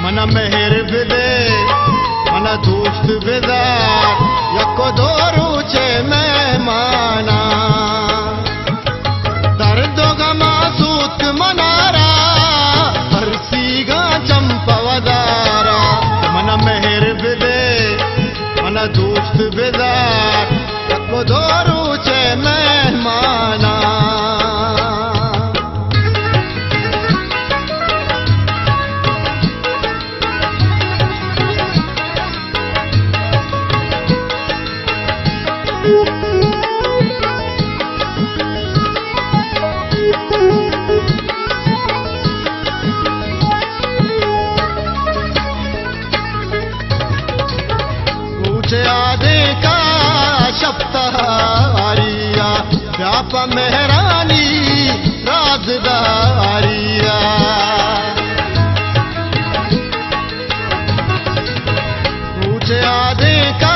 मन मेहर बिदे मन दोस्त बेदार यको दोरुचे मेहमाना दर्द गमा सूत मनारा हरसीगा चंपवदारा मन मेहर बिदे मन दोस्त बेदार यको दोरुचे मेहमाना आदे का शब्दारिया व्याप मेहरानी राजदारिया पूछे आदे का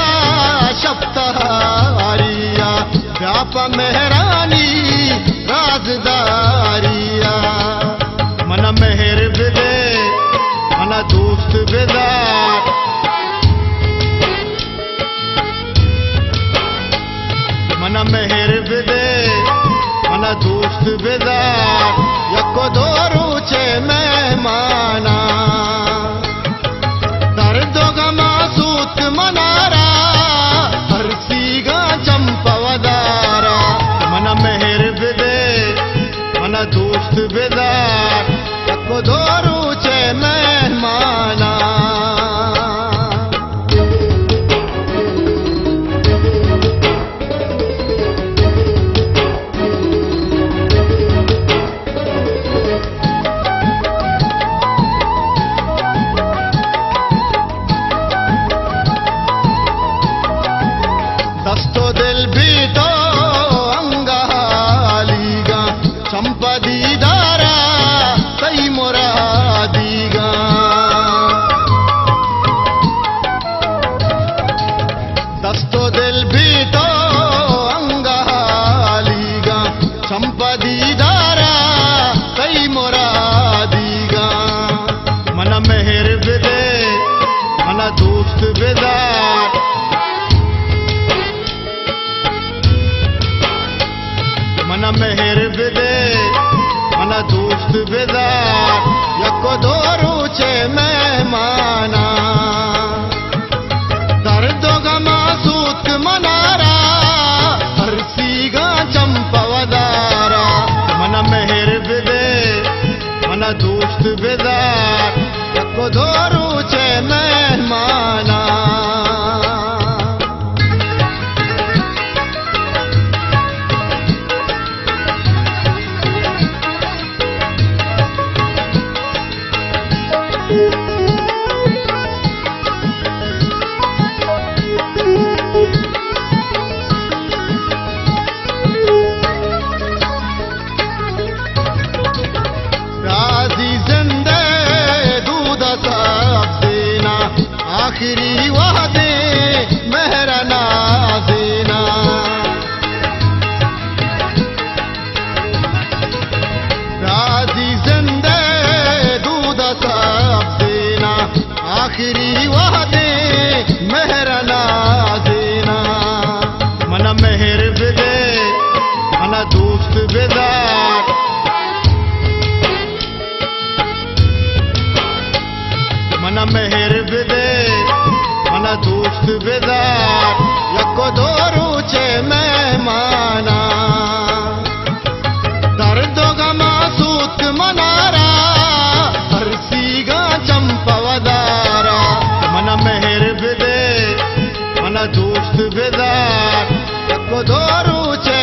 शब्दारिया व्याप मेहरानी राजदारिया मन मेहर बिदे मन दोस्त बेदार मन मेहर बिदे मन दोस्त बेदार यको दोरुचे मेहमाना दर्द गमा सूत मनारा हरसीगा चंपवदारा मन मेहर बिदे मन दोस्त बेदार यको दोरुचे मेहमाना दस्तो दिल भी तो अंगालीगा चंपदीदारा सही मुरादीगा दस्तो दिल भी तो अंगालीगा चंपदीदारा सही मुरादीगा मन मेहर बिदे मन दोस्त बेदार मन मेहर बिदे मन दोस्त बेदार यको दोरुचे मेहमाना दर्द गमा सूत मनारा हरसीगा चंपवदारा मन मेहर बिदे मन दोस्त बेदार यको दोरुचे मेहमाना आखिरी वादे मेहरा नाज़ीना राज़ी ज़िंदे दूध सब देना आखिरी वादे मेहरा नाज़ीना मन मेहर बिदे मन दोस्त बेदार मन मेहर बिदे मन दोस्त बेदार यको दोरुचे मेहमाना दर्द गमा सूत मनारा हरसीगा चंपवदारा मन मेहर बिदे मन दोस्त बेदार यको दोरुचे